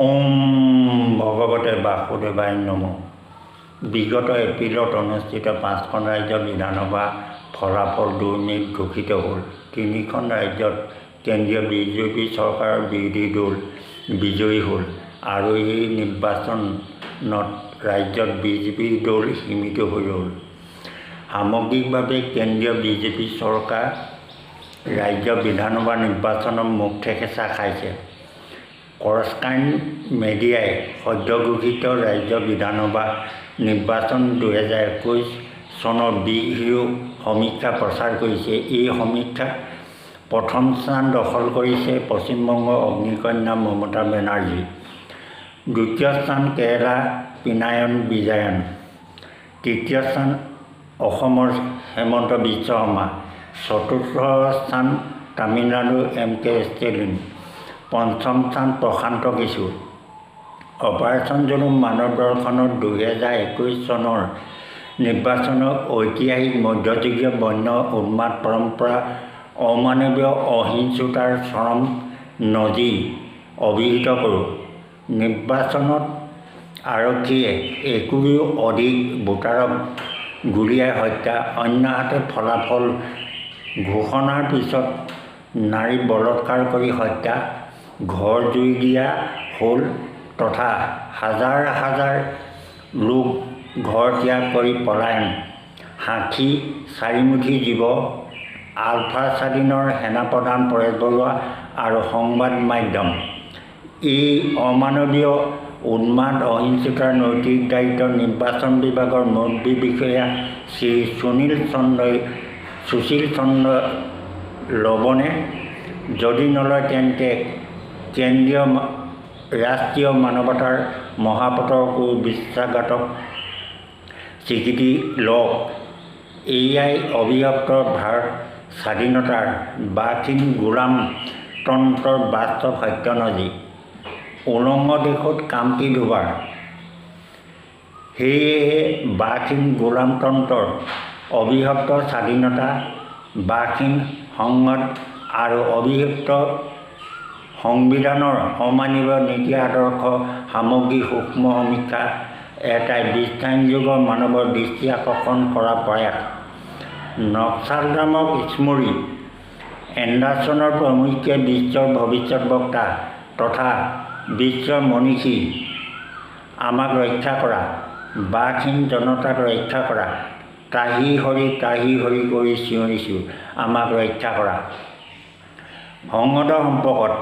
ওম ভগৱতে বাসুদেৱায় নমঃ। বিগত এপ্ৰিলত অনুষ্ঠিত 5খন ৰাজ্যৰ বিধানসভা ফলাফল দুৰ্নীতি ঘোষিত হ'ল। 3খন ৰাজ্যত কেন্দ্ৰীয় বিজেপি চৰকাৰৰ বিৰোধী দল বিজয়ী হ'ল আৰু এই নিৰ্বাচনত ৰাজ্যত বিজেপি দল সীমিত হৈ ৰ'ল। সামগ্ৰিকভাৱে কেন্দ্ৰীয় বিজেপি চৰকাৰ ৰাজ্যৰ বিধানসভা নিৰ্বাচনত মুখ থেকেচা খাইছে। কৰস্কাইন মেডিয়াই সদ্য ঘোষিত ৰাজ্য বিধানসভা নিৰ্বাচন 2021 চনৰ বিগ হিৰো সমীক্ষা প্ৰচাৰ কৰিছে। এই সমীক্ষাত প্ৰথম স্থান দখল কৰিছে পশ্চিমবংগ অগ্নিকন্যা মমতা বেনাৰ্জী, দ্বিতীয় স্থান কেৰালা পিনাৰায়ি বিজয়ন, তৃতীয় স্থান অসমৰ হেমন্ত বিশ্ব শৰ্মা, চতুৰ্থ স্থান তামিলনাডুৰ MK ষ্টেলিন, পঞ্চম স্থান প্ৰশান্ত কিশোৰ। অপাৰেশ্যন জুলুম মানৱ দৰ্শনত 2021 চনৰ নিৰ্বাচনৰ ঐতিহাসিক মধ্যযুগীয় বন্য উন্মাদ পৰম্পৰা অমানৱীয় অহিংসতাৰ চৰম নজিৰ অভিহিত কৰোঁ। নিৰ্বাচনত আৰক্ষীয়ে 1 কোটিৰো অধিক ভোটাৰক গুলীয়াই হত্যা, অন্যহাতে ফলাফল ঘোষণাৰ পিছত নাৰী বলৎকাৰ কৰি হত্যা, ঘৰ জুই দিয়া হ'ল তথা হাজাৰ হাজাৰ লোক ঘৰ ত্যাগ কৰি পলায়ন, সাক্ষী চাৰিমুখী জীৱ, আলফা স্বাধীনৰ সেনাপ্ৰধান পৰেশ বৰুৱা আৰু সংবাদ মাধ্যম। এই অমানৱীয় উন্মাদ অহিংসতাৰ নৈতিক দায়িত্ব নিৰ্বাচন বিভাগৰ মুৰব্বী বিষয়া শ্ৰী সুশীল চন্দ্ৰ ল'বনে? যদি নলয় তেন্তে কেন্দ্ৰীয় ৰাষ্ট্ৰীয় মানৱতাৰ মহাপতকো বিশ্বাসঘাতক স্বীকৃতি লওক। এয়াই অবিভক্ত ভাৰত স্বাধীনতাৰ বাকহীন গোলামতন্ত্ৰৰ বাস্তৱ সত্যনজীৰ। উলংগ দেশত কামটি দুবাৰ। সেয়েহে বাকহীন গোলামতন্ত্ৰৰ অবিভক্ত স্বাধীনতা, বাকহীন সংঘাত আৰু অবিভক্ত সংবিধানৰ অমানৱীয় নীতি আদৰ্শ সামগ্ৰিক সূক্ষ্ম সমীক্ষা এটাই বিশ্বায়ন যুগৰ মানৱৰ দৃষ্টি আকৰ্ষণ কৰা প্ৰয়াস। নক্সালদামক স্মৰি এণ্ডাৰছনৰ প্ৰমুখ্যে বিশ্বৰ ভৱিষ্যৎ বক্তা তথা বিশ্বৰ মনীষী, আমাক ৰক্ষা কৰা, বাকহীন জনতাক ৰক্ষা কৰা, ত্ৰাহি হৰি কৰি চিঞৰিছোঁ, আমাক ৰক্ষা কৰা। সংহত সম্পৰ্কত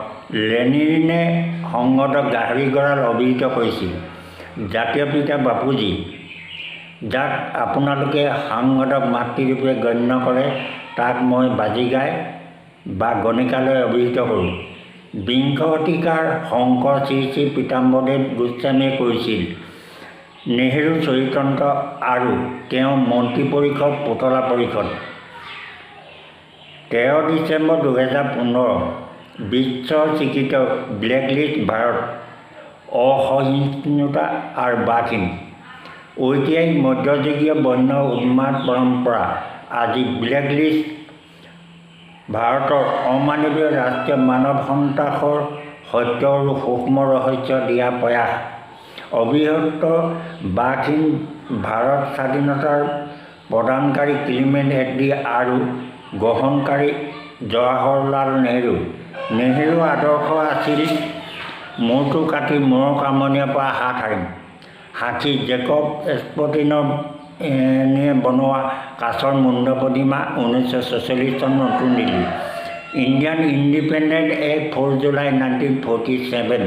লেনিনে সংহতক গাহৰি গঁৰাল অভিহিত কৰিছিল। জাতীয় পিতা বাপুজী, যাক আপোনালোকে সংহতক মাতৃৰূপে গণ্য কৰে, তাক মই বাজিগাই বা গণিকালৈ অভিহিত কৰোঁ। বিংশ শতিকাৰ শংকৰ শ্ৰী পীতাম্বৰদেৱ গোস্বামীয়ে কৈছিল, নেহৰু চৰিতন্ত্ৰ আৰু তেওঁ মন্ত্ৰী পৰিষদ পুতলা পৰিষদ। 13 ডিচেম্বৰ 2015 বিশ্ব স্বীকৃত ব্লেকলিষ্ট ভাৰত অসহিষ্ণুতা আৰু বাকহীন ঐতিহাসিক মধ্যযুগীয় বন্য উন্মাদ পৰম্পৰা আজি ব্লেকলিষ্ট ভাৰতৰ অমানৱীয় ৰাষ্ট্ৰীয় মানৱ সন্ত্ৰাসৰ সত্য আৰু সূক্ষ্ম ৰহস্য দিয়া প্ৰয়াস। অবিভক্ত বাকহীন ভাৰত স্বাধীনতাৰ প্ৰদানকাৰী ক্লিমেণ্ট এটলি আৰু গ্ৰহণকাৰী জৱাহৰলাল নেহৰু। নেহৰুৰ আদৰ্শ আছিল মূৰটো কাটি মূৰৰ কামনিৰ পৰা হাত সাৰিম। সাক্ষী জেকব স্পটিনে বনোৱা কাছৰ মুণ্ড প্ৰতিমা 1946 চন নতুন Delhi. Indian independent act 4 July 1947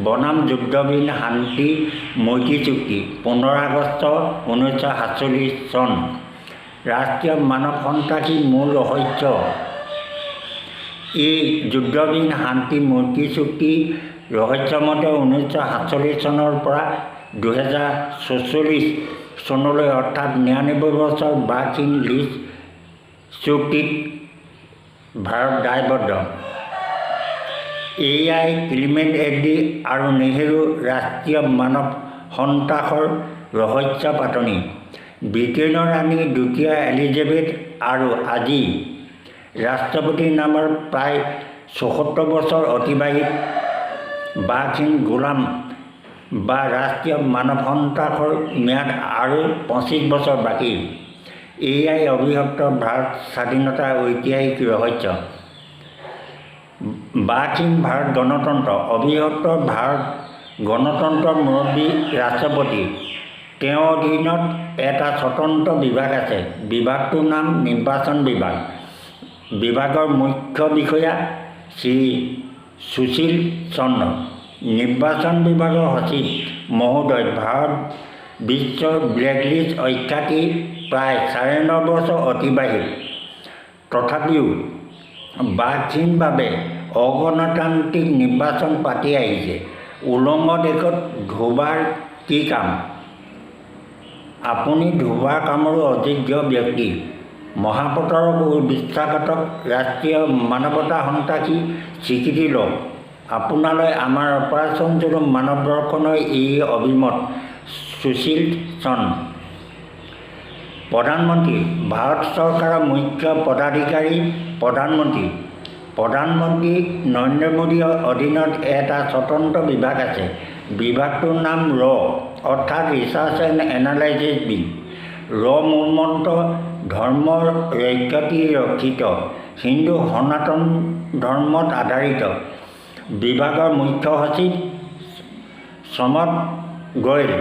বনাম যুদ্ধবিহীন শান্তি মৈত্ৰী চুক্তি 15 আগষ্ট 1947 চন। ৰাষ্ট্ৰীয় মানৱ সন্ত্ৰাসী মূল ৰহস্য। এই যুদ্ধবিহীন শান্তি মৈত্ৰী চুক্তি ৰহস্যমতে 1947 চনৰ পৰা 2044 চনলৈ অৰ্থাৎ 99 বছৰ বাকহীন লিষ্ট চুক্তিত ভাৰত দায়বদ্ধ। এয়াই ক্লিমেণ্ট এটলি আৰু নেহৰুৰ ৰাষ্ট্ৰীয় মানৱ সন্ত্ৰাসৰ ৰহস্য পাতনি। ব্ৰিটেইনৰ ৰাণী দ্বিতীয় এলিজাবেথ আৰু আজি ৰাষ্ট্ৰপতিৰ নামৰ প্ৰায় 74 বছৰ অতিবাহিত বাঘিন গোলাম বা ৰাষ্ট্ৰীয় মানৱ সন্ত্ৰাসৰ ম্যাদ আৰু 25 বছৰ বাকী। এয়াই অবিভক্ত ভাৰত স্বাধীনতাৰ ঐতিহাসিক ৰহস্য। বাঘিন ভাৰত গণতন্ত্ৰ। অবিভক্ত ভাৰত গণতন্ত্ৰৰ মুৰব্বী ৰাষ্ট্ৰপতি। তেওঁৰ অধীনত এটা স্বতন্ত্ৰ বিভাগ আছে। বিভাগটোৰ নাম নিৰ্বাচন বিভাগ। বিভাগৰ মুখ্য বিষয়া শ্ৰী সুশীল চন্দ্ৰ। নিৰ্বাচন বিভাগৰ সচিব মহোদয় ভাৰত বিশ্বৰ ব্লেকলিষ্ট অখ্যাতি প্ৰায় 9.5 বছৰ অতিবাহিত। তথাপিও বাঘহীনভাৱে অগণতান্ত্ৰিক নিৰ্বাচন পাতি আহিছে। উলংগ দেশত ধোবাৰ কি কাম? আপুনি ধোবাৰ কামৰো অযোগ্য ব্যক্তি। মহাপতৰক বিশ্বাসঘাতক ৰাষ্ট্ৰীয় মানৱতা সন্ত্ৰাসী স্বীকৃতি লওক। আপোনালৈ আমাৰ অপাৰেশ্যন জুলুম মানৱ দৰ্শনৰ এই অভিমত। সুশীল চন্দ্ৰ। প্ৰধানমন্ত্ৰী। ভাৰত চৰকাৰৰ মুখ্য পদাধিকাৰী প্ৰধানমন্ত্ৰী। প্ৰধানমন্ত্ৰী নৰেন্দ্ৰ মোদীৰ অধীনত এটা স্বতন্ত্ৰ বিভাগ আছে। বিভাগটোৰ নাম ৰ অৰ্থাৎ ৰিচাৰ্চ এণ্ড এনালাইচিছ বিং। ৰ মূলমন্ত্ৰ ধৰ্মৰ ৰক্ষতি ৰক্ষিত। হিন্দু সনাতন ধৰ্মত আধাৰিত। বিভাগৰ মুখ্য সচিব সমত গোয়েল।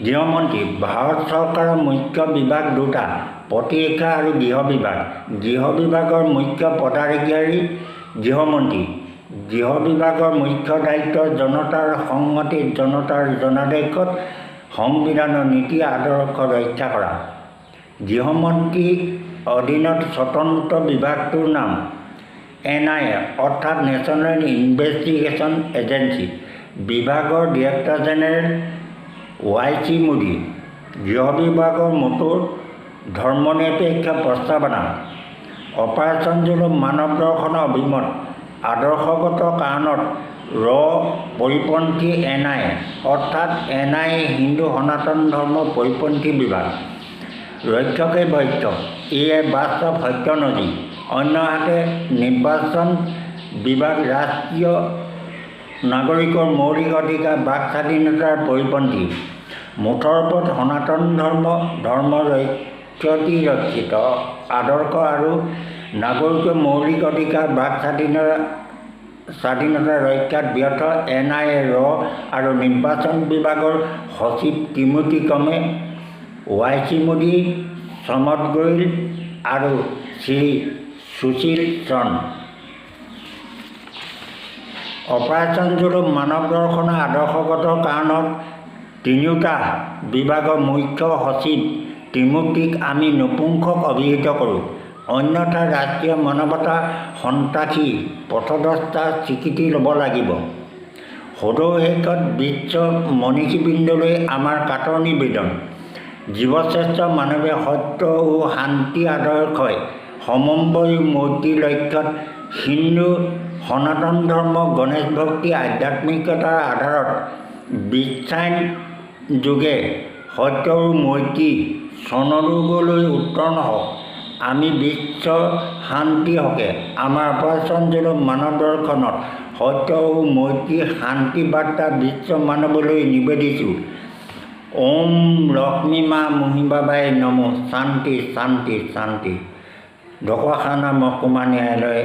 গৃহমন্ত্ৰী। ভাৰত চৰকাৰৰ মুখ্য বিভাগ দুটা, প্ৰতিৰক্ষা আৰু গৃহ বিভাগ। গৃহ বিভাগৰ মুখ্য পদাধিকাৰী গৃহমন্ত্ৰী। গৃহ বিভাগৰ মুখ্য দায়িত্ব জনতাৰ সংহতি, জনতাৰ জনাদেশত সংবিধানৰ নীতি আদৰ্শ ৰক্ষা কৰা। গৃহমন্ত্ৰীৰ অধীনত স্বতন্ত্ৰ বিভাগটোৰ নাম NIA অৰ্থাৎ নেশ্যনেল ইনভেষ্টিগেশ্যন এজেঞ্চি। বিভাগৰ ডিৰেক্টৰ জেনেৰেল YC মোদী। গৃহ বিভাগৰ মটৰ ধৰ্মনিৰপেক্ষ প্ৰস্তাৱনা। অপাৰেশ্যন জুলুম মানৱ দৰ্শনৰ অভিমত। আদৰ্শগত কাৰণত ৰ পৰিপন্থী NIA অৰ্থাৎ NIA হিন্দু সনাতন ধৰ্ম পৰিপন্থী বিভাগ। ৰক্ষকে ভক্ষ্য। এয়ে বাস্তৱ সত্যনদী। অন্যহাতে নিৰ্বাচন বিভাগ ৰাষ্ট্ৰীয় নাগৰিকৰ মৌলিক অধিকাৰ বাক স্বাধীনতাৰ পৰিপন্থী। মুঠৰ ওপৰত সনাতন ধৰ্ম ৰক্ষতি ৰক্ষিত আদৰ্শ আৰু নাগৰিকৰ মৌলিক অধিকাৰ বাক স্বাধীনতা ৰক্ষাত ব্যৰ্থ NIA ৰ আৰু নিৰ্বাচন বিভাগৰ সচিব ত্ৰিমূৰ্তি ক্ৰমে YC মোদী, সমত গোয়েল আৰু শ্ৰী সুশীল চন্দ্ৰ। অপাৰেশ্যন জুলুম মানৱ দৰ্শনৰ আদৰ্শগত কাৰণত তিনিওটা বিভাগৰ মুখ্য সচিব ত্ৰিমূৰ্তিক আমি নপুংসক অভিহিত কৰোঁ। অন্যথা ৰাষ্ট্ৰীয় মানৱতা সন্ত্ৰাসী পথদ্ৰষ্টাৰ স্বীকৃতি ল'ব লাগিব। সদৌ শেষত বিশ্ব মনীষীবৃন্দলৈ আমাৰ কাতৰ নিবেদন। জীৱশ্ৰেষ্ঠ মানৱে সত্য ও শান্তি আদৰ্শই সমন্বয় মৈত্ৰী লক্ষ্যত হিন্দু সনাতন ধৰ্ম গণেশ ভক্তি আধ্যাত্মিকতাৰ আধাৰত বিশ্বায়ন যোগে সত্য ও মৈত্ৰী চনদুৰ্গলৈ উত্তৰণ হওক। আমি বিশ্ব শান্তি হকে আমাৰ অপাৰেশ্যন জুলুম মানৱ দৰ্শনত সত্য ও মৈত্ৰী শান্তি বাৰ্তা বিশ্ব মানৱলৈ নিবেদিছোঁ। ওম লক্ষ্মী মা মহিমাবাই নমো। শান্তি শান্তি শান্তি। ঢকুৱাখানা মহকুমা ন্যায়ালয়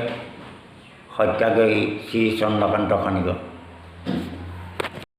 সত্যাগ্ৰহী শ্ৰী চন্দ্ৰকান্ত খনিকৰ।